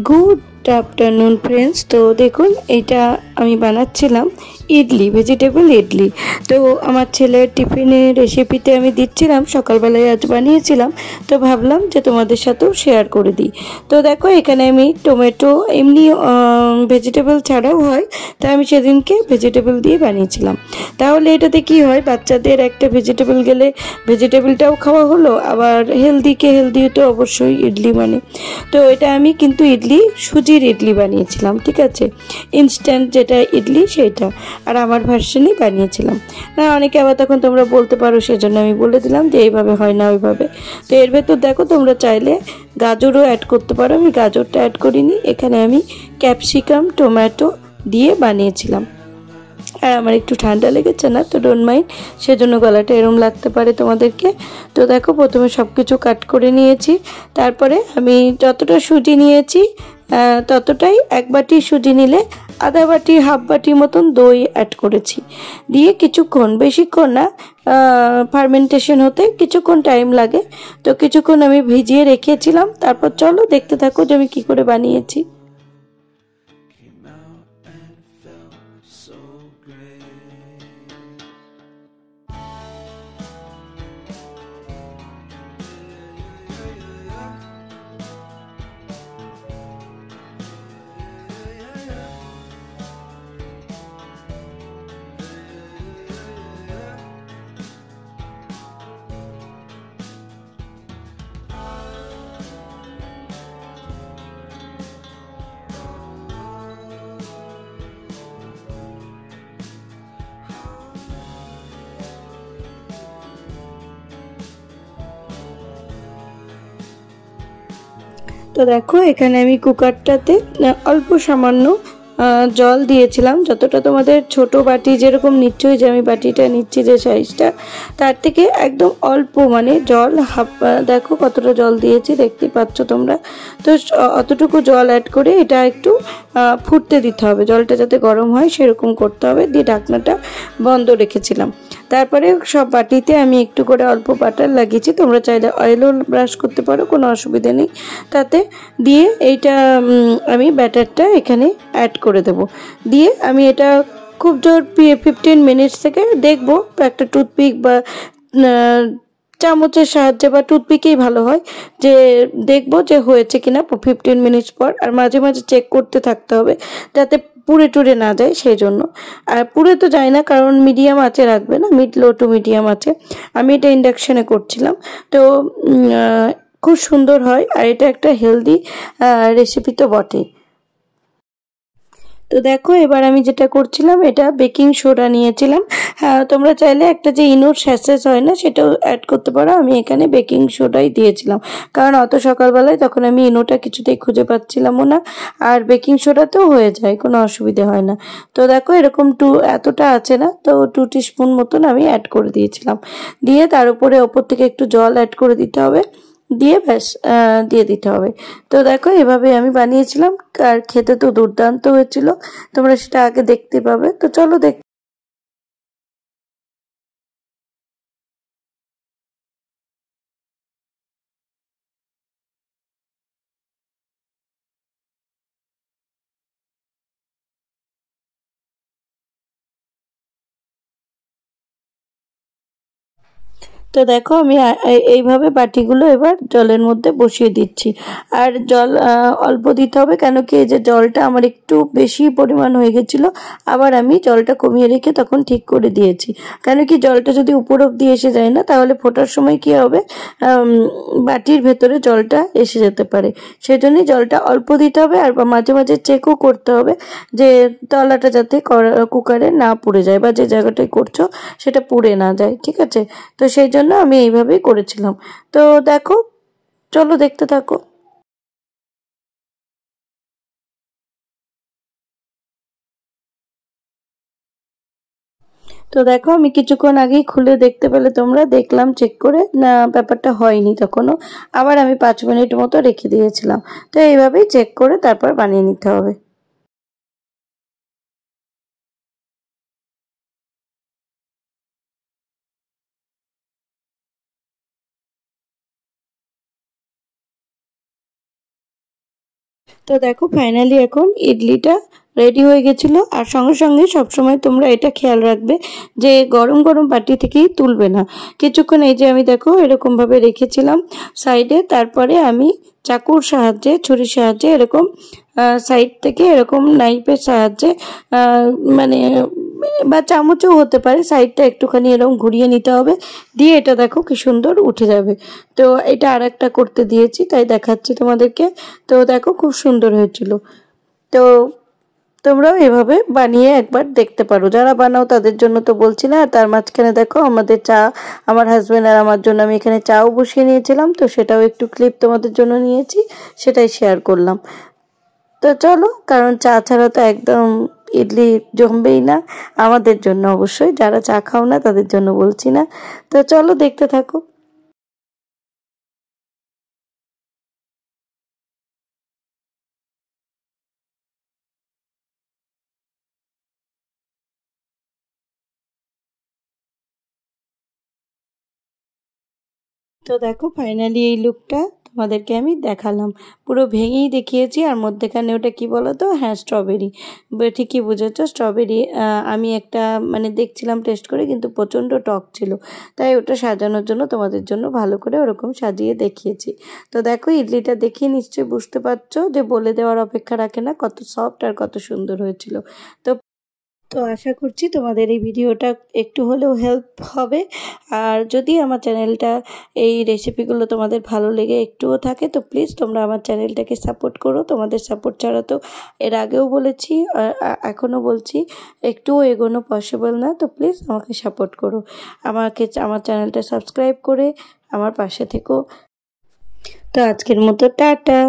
Good afternoon friends. তো দেখুন এটা আমি বানাচ্ছিলাম ইডলি, ভেজিটেবল ইডলি। তো আমার ছেলের টিফিনের রেসিপিতে আমি দিচ্ছিলাম, সকালবেলায় আজ বানিয়েছিলাম। তো ভাবলাম যে তোমাদের সাথেও শেয়ার করে দিই। তো দেখো এখানে আমি টমেটো এমনি ভেজিটেবল ছাড়াও হয়, তাই আমি সেদিনকে ভেজিটেবল দিয়ে বানিয়েছিলাম। তাহলে এটাতে কি হয়, বাচ্চাদের একটা ভেজিটেবল গেলে ভেজিটেবলটাও খাওয়া হলো, আবার হেলদিকে হেলদি তো অবশ্যই ইডলি মানে। তো এটা আমি কিন্তু ইডলি সুজির ইডলি বানিয়েছিলাম, ঠিক আছে, ইনস্ট্যান্ট যেটা ইডলি সেটা। আর আমার ভার্সনই বানিয়েছিলাম। না অনেকে আবার তখন তোমরা বলতে পারো, সেজন্য আমি বলে দিলাম যে এইভাবে হয় না ওইভাবে। তো এর ভেতর দেখো তোমরা চাইলে গাজরও অ্যাড করতে পারো, আমি গাজরটা অ্যাড করিনি। এখানে আমি ক্যাপসিকাম টমেটো দিয়ে বানিয়েছিলাম। আর আমার একটু ঠান্ডা লেগেছে না, তো ডোন্ট মাইন্ড, সেজন্য গলাটা এরম লাগতে পারে তোমাদেরকে। তো দেখো প্রথমে সব কিছু কাট করে নিয়েছি। তারপরে আমি যতটা সুজি নিয়েছি ততটাই, এক বাটি সুজি নিলে আধা বাটি হাফ বাটি মতন দই অ্যাড করেছি। দিয়ে কিছুক্ষণ, বেশিক্ষণ না, ফার্মেন্টেশন হতে কিছুক্ষণ টাইম লাগে। তো কিছুক্ষণ আমি ভিজিয়ে রেখেছিলাম। তারপর চলো দেখতে থাকো যে আমি কী করে বানিয়েছি। তো দেখো এখানে আমি কুকারটাতে অল্প সামান্য জল দিয়েছিলাম, যতটা তোমাদের ছোট বাটি যেরকম নিচ্ছই, যে আমি বাটিটা নিচ্ছি যে সাইজটা, তার থেকে একদম অল্প মানে জল হাফ, দেখো কতটা জল দিয়েছি দেখতে পাচ্ছ তোমরা। তো অতটুকু জল অ্যাড করে এটা একটু ফুটতে দিতে হবে, জলটা যাতে গরম হয় সেরকম করতে হবে। দিয়ে ঢাকনাটা বন্ধ রেখেছিলাম। তারপরে সব বাটিতে আমি একটু করে অল্প বাটার লাগিয়েছি, তোমরা চাইলে অয়েলও ব্রাশ করতে পারো, কোনো অসুবিধা নেই তাতে। দিয়ে এইটা আমি ব্যাটারটা এখানে অ্যাড করে দেব। দিয়ে আমি এটা খুব জোর 15 মিনিটস থেকে দেখব, একটা টুথপিক বা চামচের সাহায্যে বা টুথপিকেই ভালো হয়, যে দেখবো যে হয়েছে কিনা 15 মিনিটস পর। আর মাঝে মাঝে চেক করতে থাকতে হবে যাতে পুড়ে টুড়ে না যায়, সেই জন্য। আর পুড়ে তো যায় না, কারণ মিডিয়াম আঁচে রাখবে না, লো টু মিডিয়াম আছে। আমি এটা ইন্ডাকশানে করছিলাম। তো খুব সুন্দর হয়, আর এটা একটা হেলদি রেসিপি তো বটেই। তো দেখো এবার আমি যেটা করছিলাম, এটা বেকিং সোডা নিয়েছিলাম। হ্যাঁ, তোমরা চাইলে একটা যে ইনোর স্যাশেস হয় না, সেটাও অ্যাড করতে পারো। আমি এখানে বেকিং সোডাই দিয়েছিলাম, কারণ অত সকালবেলায় তখন আমি ইনোটা কিছুতেই খুঁজে পাচ্ছিলামও না। আর বেকিং সোডাতেও হয়ে যায়, কোনো অসুবিধে হয় না। তো দেখো এরকম এতটা আছে না, তো 2 টিস্পুন মতন আমি অ্যাড করে দিয়েছিলাম। দিয়ে তার উপরে ওপর থেকে একটু জল অ্যাড করে দিতে হবে, দিয়ে ব্যাস দিয়ে দিতে হবে। তো দেখো এভাবে আমি বানিয়েছিলাম, আর খেতে তো দুর্দান্ত হয়েছিল। তোমরা সেটা আগে দেখতে পাবে। তো চলো দেখ। তো দেখো আমি এইভাবে বাটিগুলো এবার জলের মধ্যে বসিয়ে দিচ্ছি। আর জল অল্প দিতে হবে, কেন কি এই যে জলটা আমার একটু বেশি পরিমাণ হয়ে গেছিলো। আবার আমি জলটা কমিয়ে রেখে তখন ঠিক করে দিয়েছি, কেন কি জলটা যদি উপর অব্দি এসে যায় না, তাহলে ফোটার সময় কি হবে, বাটির ভেতরে জলটা এসে যেতে পারে। সেই জন্যই জলটা অল্প দিতে হবে। আর মাঝে মাঝে চেকও করতে হবে যে তলাটা যাতে কুকারে না পুড়ে যায়, বা যে জায়গাটায় করছো সেটা পুড়ে না যায়, ঠিক আছে। তো সেই জন্য আমি এইভাবেই করেছিলাম। তো দেখো, চলো দেখতে থাকো। তো দেখো আমি কিছুক্ষণ আগেই খুলে দেখতে পেলে তোমরা, দেখলাম চেক করে, না ব্যাপারটা হয়নি তখনও। আবার আমি 5 মিনিট মতো রেখে দিয়েছিলাম। তো এইভাবেই চেক করে তারপর বানিয়ে নিতে হবে। তো দেখো ফাইনালি এখন ইডলিটা রেডি হয়ে গেছিলো। আর সঙ্গে সঙ্গে সবসময় তোমরা এটা খেয়াল রাখবে যে গরম গরম বাটি থেকেই তুলবে না। কিছুক্ষণ এই যে আমি দেখো এরকমভাবে রেখেছিলাম সাইডে, তারপরে আমি চাকুর সাহায্যে, ছুরির সাহায্যে এরকম সাইড থেকে এরকম নাইফের সাহায্যে মানে বা চামচও হতে পারে, সাইডটা একটুখানি এরকম ঘুরিয়ে নিতে হবে। দিয়ে এটা দেখো কি সুন্দর উঠে যাবে। তো এটা আর একটা করতে দিয়েছি, তাই দেখাচ্ছি তোমাদেরকে। তো দেখো খুব সুন্দর হয়েছিল। তো তোমরাও এভাবে বানিয়ে একবার দেখতে পারো, যারা বানাও তাদের জন্য তো বলছি না। তার মাঝখানে দেখো আমাদের চা, আমার হাজব্যান্ড আর আমার জন্য আমি এখানে চাও বসিয়ে নিয়েছিলাম, তো সেটাও একটু ক্লিপ তোমাদের জন্য নিয়েছি, সেটাই শেয়ার করলাম। তো চলো, কারণ চা ছাড়া তো একদম ইডলি জমবেই না। আমাদের জন্য অবশ্যই, যারা চা খাও না তাদের জন্য বলছি না। তো চলো দেখতে থাকো। তো দেখো ফাইনালি এই লুকটা তোমাদেরকে আমি দেখালাম, পুরো ভেঙেই দেখিয়েছি। আর মধ্যেখানে ওটা কি বলো তো, হ্যাঁ স্ট্রবেরি, ঠিকই বুঝেছো স্ট্রবেরি। আমি একটা মানে দেখছিলাম টেস্ট করে, কিন্তু প্রচণ্ড টক ছিল, তাই ওটা সাজানোর জন্য তোমাদের জন্য ভালো করে ওরকম সাজিয়ে দেখিয়েছি। তো দেখো ইডলিটা দেখিয়ে নিশ্চয়ই বুঝতে পারছো যে বলে দেওয়ার অপেক্ষা রাখে না, কত সফট আর কত সুন্দর হয়েছিল। তো তো আশা করছি তোমাদের এই ভিডিওটা একটু হলেও হেল্প হবে। আর যদি আমার চ্যানেলটা, এই রেসিপিগুলো তোমাদের ভালো লেগে একটুও থাকে, তো প্লিজ তোমরা আমার চ্যানেলটাকে সাপোর্ট করো। তোমাদের সাপোর্ট ছাড়া তো, এর আগেও বলেছি এখনও বলছি, একটুও এগোনো পসিবল না। তো প্লিজ আমাকে সাপোর্ট করো, আমার চ্যানেলটা সাবস্ক্রাইব করে আমার পাশে থেকো। তো আজকের মতো টাটা।